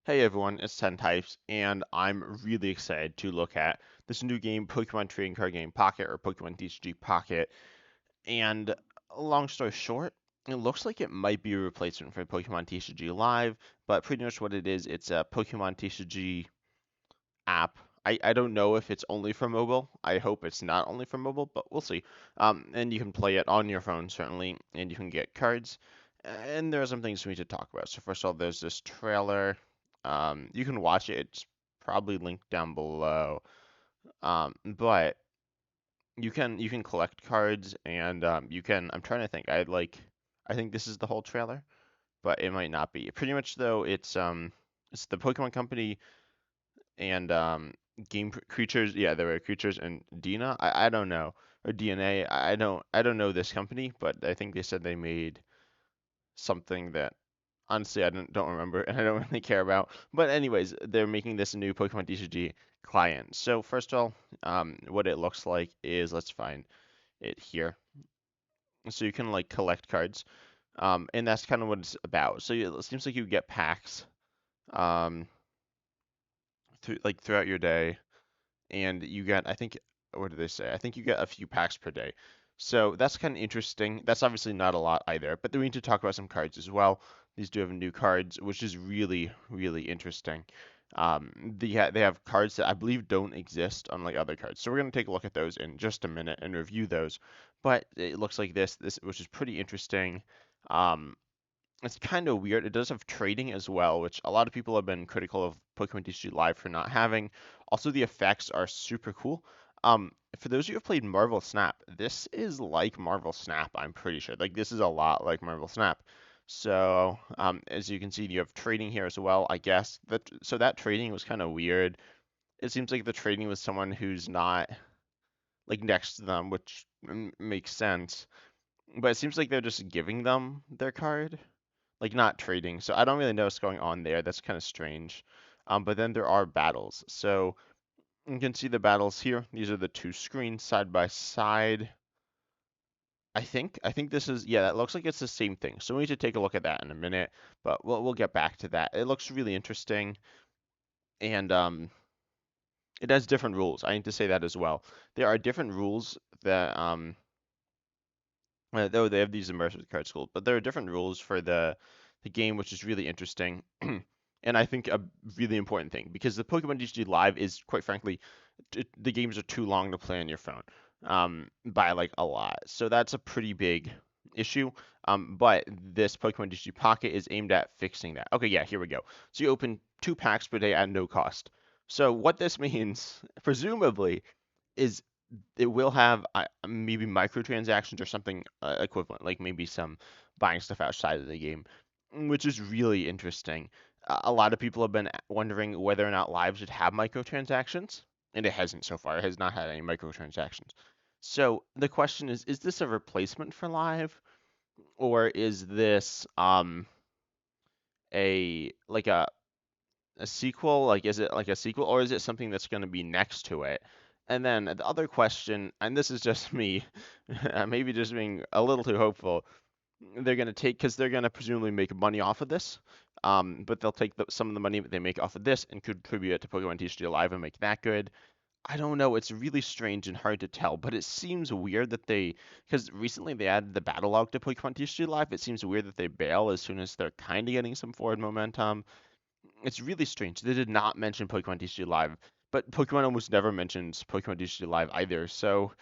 Hey everyone, it's 10 Types, and I'm really excited to look at this new game, Pokemon Trading Card Game Pocket, or Pokemon DCG Pocket. And long story short, it looks like it might be a replacement for Pokemon TCG Live, but pretty much what it is, it's a Pokemon TCG app. I don't know if it's only for mobile. I hope it's not only for mobile, but we'll see. And you can play it on your phone, certainly, and you can get cards. And there are some things we need to talk about. So first of all, there's this trailer. You can watch it. It's probably linked down below. But you can collect cards, and you can. I'm trying to think. I think this is the whole trailer, but it might not be. Pretty much though, it's the Pokemon Company and creatures. Yeah, there were creatures and Dina. I don't know, or DNA. I don't know this company, but I think they said they made something that honestly I don't remember and I don't really care about. But anyways, they're making this new Pokemon TCG client. So first of all, what it looks like is, let's find it here. So you can like collect cards, and that's kind of what it's about. So it seems like you get packs, um, throughout your day, and you get, I think, what do they say? I think you get a few packs per day. So that's kind of interesting. That's obviously not a lot either, but then we need to talk about some cards as well. These do have new cards, which is really, really interesting. They have cards that I believe don't exist, unlike other cards. So we're going to take a look at those in just a minute and review those. But it looks like this which is pretty interesting. Um, it's kind of weird. It does have trading as well, which a lot of people have been critical of Pokemon TCG Live for not having. Also, the effects are super cool. For those of you who have played Marvel Snap, this is like Marvel Snap, I'm pretty sure. Like, this is a lot like Marvel Snap. So, as you can see, you have trading here as well, I guess. So that trading was kind of weird. It seems like the trading was someone who's not, like, next to them, which makes sense. But it seems like they're just giving them their card, like not trading. So I don't really know what's going on there. That's kind of strange. But then there are battles. So you can see the battles here. These are the two screens side by side. I think this is, yeah, that looks like it's the same thing. So we need to take a look at that in a minute, but we'll get back to that. It looks really interesting, and it has different rules. I need to say that as well. There are different rules that though they have these immersive card schools, but there are different rules for the game, which is really interesting. And I think a really important thing, because the Pokemon DCG Live is, quite frankly, the games are too long to play on your phone, by like a lot. So that's a pretty big issue. But this Pokemon DCG Pocket is aimed at fixing that. Okay, yeah, here we go. So you open 2 packs per day at no cost. So what this means, presumably, is it will have maybe microtransactions or something equivalent, like maybe some buying stuff outside of the game, which is really interesting. A lot of people have been wondering whether or not Live should have microtransactions, and it hasn't so far. It has not had any microtransactions. So the question is this a replacement for Live, or is this a like a sequel? Like, is it like a sequel, or is it something that's going to be next to it? And then the other question, and this is just me, maybe just being a little too hopeful, they're going to take, because they're going to presumably make money off of this, but they'll take some of the money that they make off of this and contribute it to Pokemon TCG Live and make that good. I don't know. It's really strange and hard to tell, but it seems weird that because recently they added the battle log to Pokemon TCG Live. It seems weird that they bail as soon as they're kind of getting some forward momentum. It's really strange. They did not mention Pokemon TCG Live, but Pokemon almost never mentions Pokemon TCG Live either. So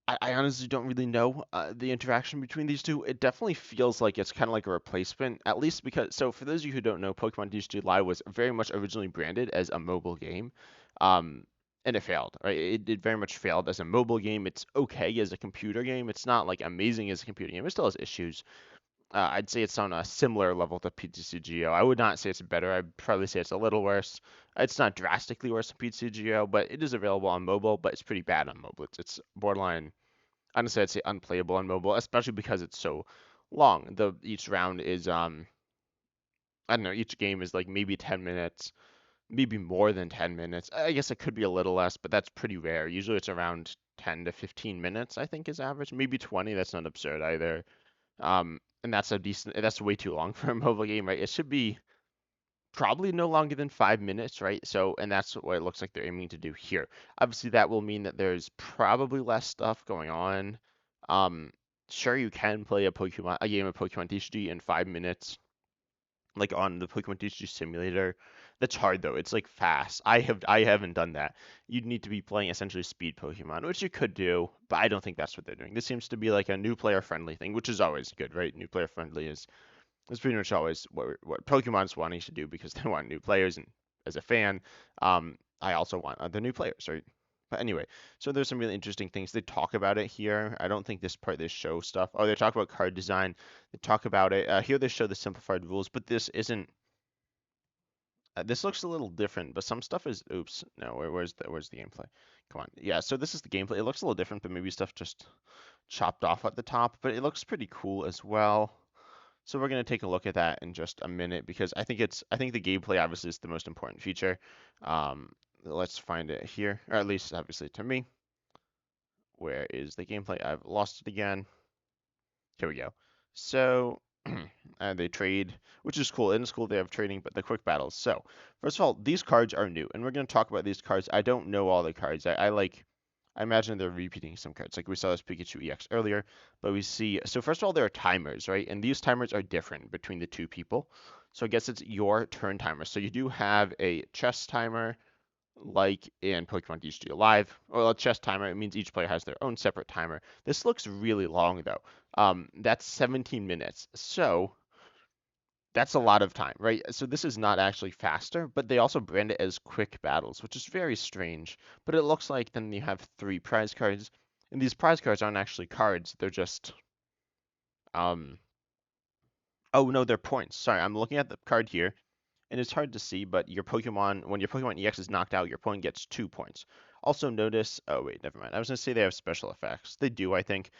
I honestly don't really know the interaction between these two. It definitely feels like it's kind of like a replacement, at least because. So for those of you who don't know, Pokemon TCG Live was very much originally branded as a mobile game, um, and it failed. Right? It very much failed as a mobile game. It's okay as a computer game. It's not like amazing as a computer game. It still has issues. I'd say it's on a similar level to PTCGL. I would not say it's better. I'd probably say it's a little worse. It's not drastically worse than PTCGL, but it is available on mobile, but it's pretty bad on mobile. It's borderline, honestly, I'd say unplayable on mobile, especially because it's so long. Each round is I don't know, each game is like maybe 10 minutes, maybe more than 10 minutes. I guess it could be a little less, but that's pretty rare. Usually it's around 10 to 15 minutes, I think is average. Maybe 20, that's not absurd either. And that's way too long for a mobile game, right? It should be probably no longer than 5 minutes, right? So, and that's what it looks like they're aiming to do here. Obviously, that will mean that there's probably less stuff going on. Um, sure, you can play a game of Pokemon TCG in 5 minutes, like on the Pokemon TCG simulator. That's hard though. It's like fast. I haven't done that. You'd need to be playing essentially speed Pokemon, which you could do, but I don't think that's what they're doing. This seems to be like a new player friendly thing, which is always good, right? New player friendly is that's pretty much always what Pokemon's wanting to do because they want new players, and as a fan, I also want other new players, right? But anyway, so there's some really interesting things. They talk about it here. I don't think this part they show stuff. Oh, they talk about card design. They talk about it. Here they show the simplified rules, but this isn't. This looks a little different, but some stuff is. Oops, no. Where's the gameplay? Come on. Yeah, so this is the gameplay. It looks a little different, but maybe stuff just chopped off at the top. But it looks pretty cool as well. So we're going to take a look at that in just a minute because I think the gameplay obviously is the most important feature. Let's find it here, or at least obviously to me. Where is the gameplay? I've lost it again. Here we go. So they trade, which is cool. In school they have trading, but the quick battles. So first of all, these cards are new, and we're going to talk about these cards. I don't know all the cards. I imagine they're repeating some cards. Like we saw this Pikachu EX earlier, but we see. So first of all, there are timers, right? And these timers are different between the two people. So I guess it's your turn timer. So you do have a chess timer, like in Pokemon TCG Live, or a chess timer. It means each player has their own separate timer. This looks really long though. That's 17 minutes. So that's a lot of time, right? So this is not actually faster, but they also brand it as quick battles, which is very strange. But it looks like then you have 3 prize cards, and these prize cards aren't actually cards. They're just um. Oh no, they're points. Sorry, I'm looking at the card here, and it's hard to see, but when your Pokemon EX is knocked out, your opponent gets 2 points. Also notice, oh wait, never mind. I was gonna say they have special effects. They do, I think.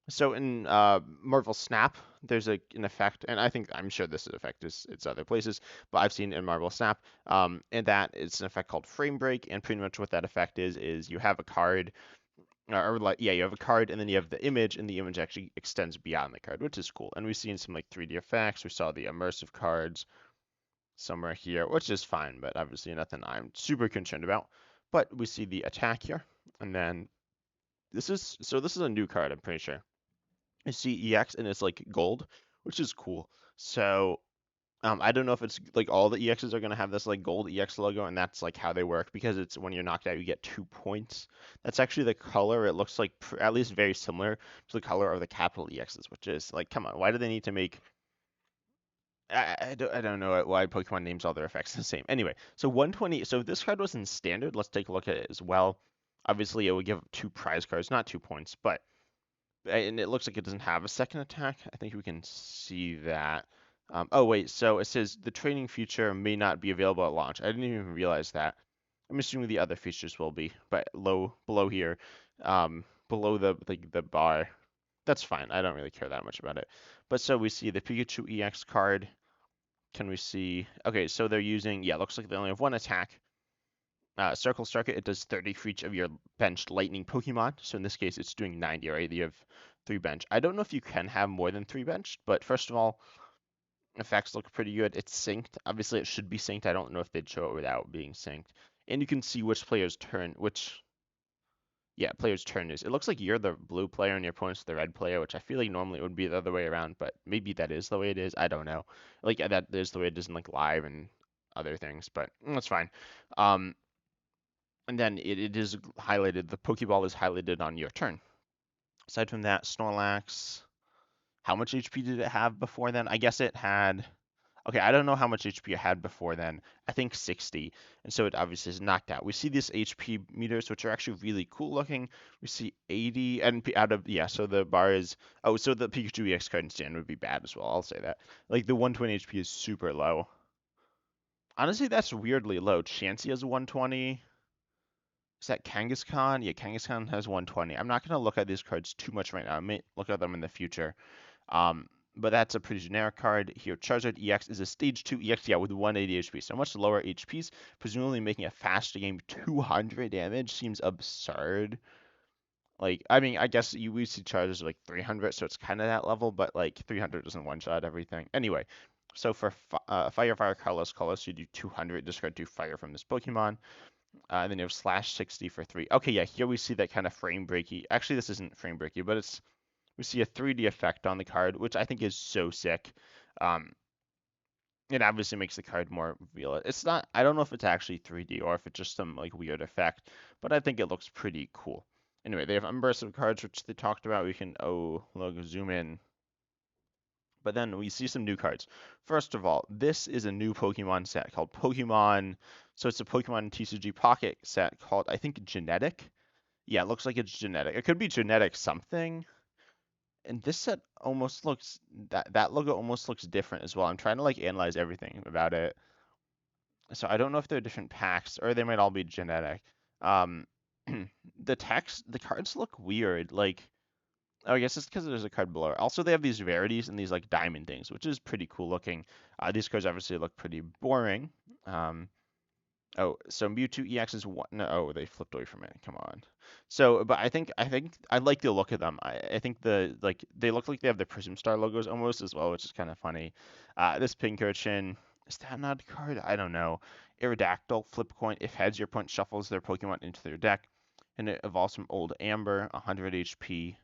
So in Marvel Snap, there's an effect, and I'm sure this effect is it's other places, but I've seen it in Marvel Snap, and that it's an effect called Frame Break, and pretty much what that effect is you have a card, or like yeah, you have a card, and then you have the image, and the image actually extends beyond the card, which is cool. And we've seen some like 3D effects. We saw the immersive cards somewhere here, which is fine, but obviously nothing I'm super concerned about. But we see the attack here, and then this is a new card, I'm pretty sure. I see EX and it's like gold, which is cool. So I don't know if it's like all the EXs are gonna have this like gold EX logo, and that's like how they work because it's when you're knocked out, you get 2 points. That's actually the color. It looks like at least very similar to the color of the capital EXs, which is like, come on, why do they need to make? I don't know why Pokemon names all their effects the same. Anyway, so 120. So if this card was in standard, let's take a look at it as well. Obviously, it would give 2 prize cards, not 2 points, but and it looks like it doesn't have a second attack. I think we can see that. Oh wait, so it says the training feature may not be available at launch. I didn't even realize that. I'm assuming the other features will be, but below here, below the bar, that's fine. I don't really care that much about it. But so we see the Pikachu EX card. Can we see? Okay, so they're using, yeah, looks like they only have one attack. Circle Strike it does 30 for each of your benched lightning Pokemon. So in this case, it's doing 90, right? You have 3 bench. I don't know if you can have more than 3 benched, but first of all, effects look pretty good. It's synced. Obviously, it should be synced. I don't know if they'd show it without being synced. And you can see which player's turn is. It looks like you're the blue player and your opponent's the red player, which I feel like normally it would be the other way around, but maybe that is the way it is. I don't know. Like that is the way it is in like live and other things, but that's fine. Um, and then it is highlighted. The Pokeball is highlighted on your turn. Aside from that, Snorlax. How much HP did it have before then? I guess it had. Okay, I don't know how much HP it had before then. I think 60, and so it obviously is knocked out. We see these HP meters, which are actually really cool looking. We see 80, and out of, yeah, so the bar is, oh, so the Pikachu EX card in stand would be bad as well, I'll say that. Like, the 120 HP is super low. Honestly, that's weirdly low. Chansey has 120. Is that Kangaskhan? Yeah, Kangaskhan has 120. I'm not going to look at these cards too much right now. I may look at them in the future. But that's a pretty generic card. Here, Charizard EX is a stage 2 EX, yeah, with 180 HP. So much lower HPs, presumably making a faster game 200 damage seems absurd. Like, I mean, I guess we see Charizards like 300, so it's kind of that level, but like 300 doesn't one-shot everything. Anyway, So for Fire, Colorless, you do 200, discard 2 Fire from this Pokemon. And then you have slash 60 for 3. Okay, yeah, here we see that kind of frame breaky. Actually, this isn't frame breaky, but we see a 3D effect on the card, which I think is so sick. Um, it obviously makes the card more real. It's not, I don't know if it's actually 3D or if it's just some like weird effect, but I think it looks pretty cool. Anyway, they have immersive cards, which they talked about. We can, look, zoom in. But then we see some new cards. First of all, this is a new Pokemon set called Pokemon. So it's a Pokemon TCG Pocket set called, I think, Genetic. Yeah, it looks like it's genetic. It could be genetic something. And this set almost looks that logo almost looks different as well. I'm trying to like analyze everything about it. So I don't know if they're different packs or they might all be genetic. Um, the cards look weird. Like, oh, I guess it's because there's a card below. Also, they have these rarities and these like diamond things, which is pretty cool looking. These cards obviously look pretty boring. Um, Oh, so Mewtwo EX is one. No, oh, they flipped away from it. Come on. So, but I think I like the look of them. I think they look like they have the Prism Star logos almost as well, which is kind of funny. This Pincurchin, is that not a card? I don't know. Aerodactyl, flip coin. If heads, your opponent shuffles their Pokemon into their deck, and it evolves from Old Amber, 100 HP.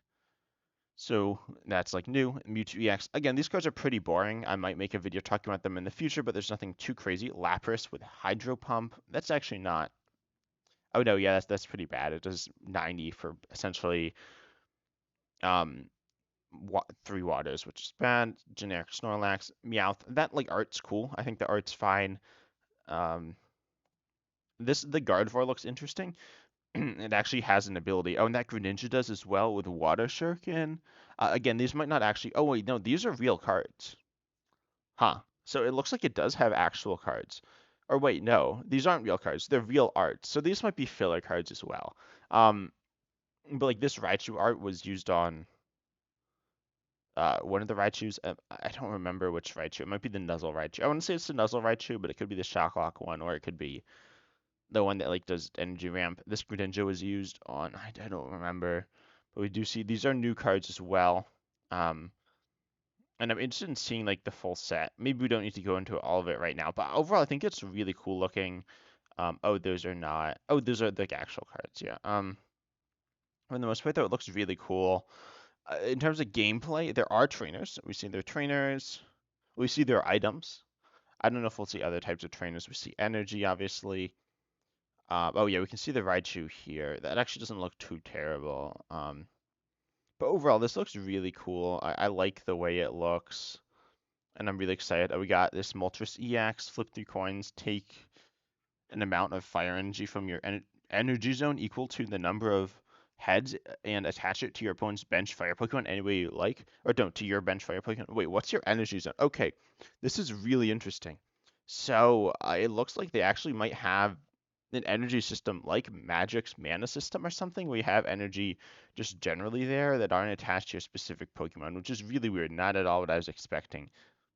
So that's like new. Mewtwo EX. Again, these cards are pretty boring. I might make a video talking about them in the future, but there's nothing too crazy. Lapras with Hydro Pump. That's actually not. Oh no, yeah, that's pretty bad. It does 90 for essentially um 3 waters, which is bad. Generic Snorlax, Meowth. That like art's cool. I think the art's fine. Um, the Gardevoir looks interesting. It actually has an ability. Oh, and that Greninja does as well with Water Shuriken. Again, these might not actually. Oh wait, no, these are real cards. Huh. So it looks like it does have actual cards. Or wait, no, these aren't real cards. They're real art. So these might be filler cards as well. Um, but like this Raichu art was used on one of the Raichus. I don't remember which Raichu. It might be the Nuzzle Raichu. I want to say it's the Nuzzle Raichu, but it could be the Shocklock one, or it could be the one that like does energy ramp. This Greninja was used on. I don't remember, but we do see these are new cards as well. Um, and I'm interested in seeing like the full set. Maybe we don't need to go into all of it right now, but overall, I think it's really cool looking. Oh, those are not. Oh, those are like actual cards. Yeah. For the most part, though, it looks really cool. In terms of gameplay, there are trainers. We see their trainers. We see their items. I don't know if we'll see other types of trainers. We see energy, obviously. Oh yeah, we can see the Raichu here. That actually doesn't look too terrible. But overall, this looks really cool. I like the way it looks. And I'm really excited. We got this Moltres EX, flip 3 coins, take an amount of fire energy from your energy zone equal to the number of heads and attach it to your opponent's bench fire Pokemon any way you like. Or don't, to your bench fire Pokemon. Wait, what's your energy zone? Okay, this is really interesting. So it looks like they actually might have an energy system like Magic's mana system or something. We have energy just generally there that aren't attached to your specific Pokemon, which is really weird. Not at all what I was expecting,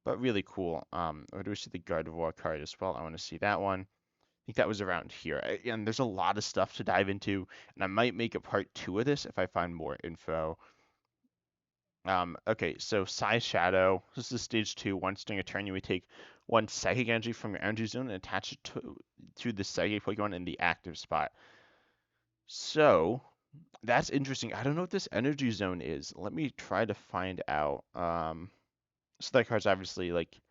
but really cool. Or do we see the Gardevoir card as well? I want to see that one. I think that was around here. And there's a lot of stuff to dive into, and I might make a part 2 of this if I find more info. Okay, so Size Shadow. This is stage 2. Once during a turn, you may take 1 psychic energy from your energy zone and attach it to the psychic Pokemon in the active spot. So that's interesting. I don't know what this energy zone is. Let me try to find out. So that card's obviously like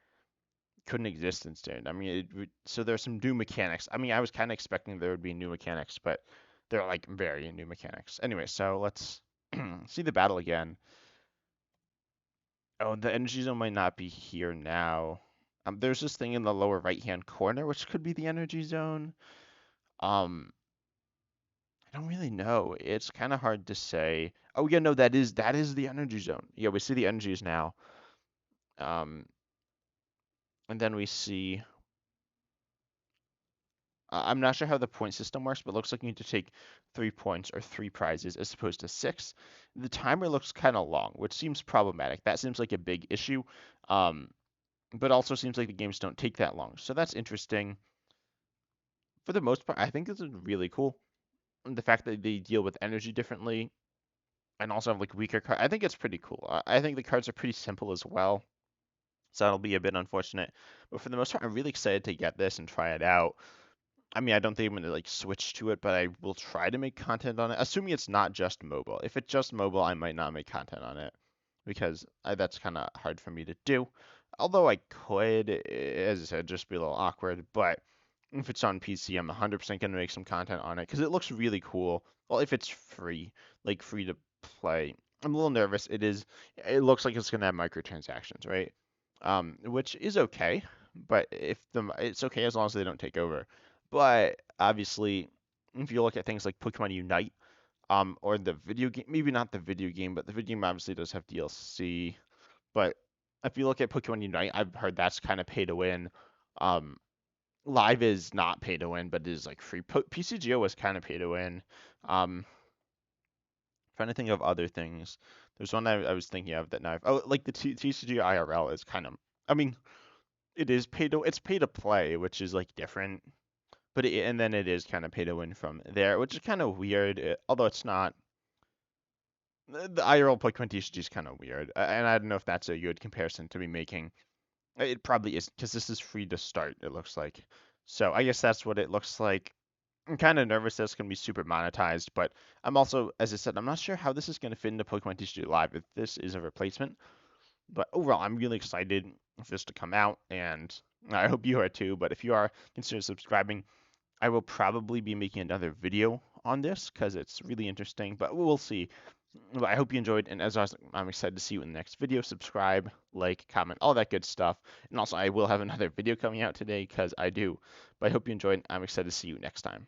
couldn't exist in standard. I mean, so there's some new mechanics. I mean, I was kind of expecting there would be new mechanics, but they're like very new mechanics. Anyway, so let's see the battle again. Oh, the energy zone might not be here now. There's this thing in the lower right-hand corner, which could be the energy zone. Um, I don't really know. It's kind of hard to say. Oh yeah, no, that is the energy zone. Yeah, we see the energies now. Um, and then we see. I'm not sure how the point system works, but it looks like you need to take 3 points or 3 prizes as opposed to 6. The timer looks kind of long, which seems problematic. That seems like a big issue. Um, but also seems like the games don't take that long. So that's interesting. For the most part, I think this is really cool. And the fact that they deal with energy differently and also have like weaker cards, I think it's pretty cool. I think the cards are pretty simple as well. So that'll be a bit unfortunate. But for the most part, I'm really excited to get this and try it out. I mean, I don't think I'm gonna like switch to it, but I will try to make content on it, assuming it's not just mobile. If it's just mobile, I might not make content on it because that's kind of hard for me to do. Although I could, as I said, just be a little awkward. But if it's on PC, I'm 100% gonna make some content on it because it looks really cool. Well, if it's free, like free to play, I'm a little nervous. It looks like it's gonna have microtransactions, right? Which is okay, but it's okay as long as they don't take over. But obviously, if you look at things like Pokemon Unite, or the video game, maybe not the video game, but the video game obviously does have DLC. But if you look at Pokemon Unite, I've heard that's kind of pay to win. Um, Live is not pay to win, but it is like free. PCGO was kind of pay to win. Trying to think of other things. There's one I was thinking of that now. Like the TCG IRL is kind of. I mean, it's pay to play, which is like different. And then it is kind of pay to win from there, which is kind of weird. Although it's not. The IRL Pokemon TCG is kind of weird, and I don't know if that's a good comparison to be making. It probably is because this is free to start. It looks like. So I guess that's what it looks like. I'm kind of nervous that it's going to be super monetized, but I'm also, as I said, I'm not sure how this is going to fit into Pokemon TCG Live if this is a replacement. But overall, I'm really excited for this to come out, and I hope you are too. But if you are, consider subscribing. I will probably be making another video on this because it's really interesting, but we'll see. But I hope you enjoyed, and as always, I'm excited to see you in the next video. Subscribe, like, comment, all that good stuff. And also, I will have another video coming out today because I do. But I hope you enjoyed. I'm excited to see you next time.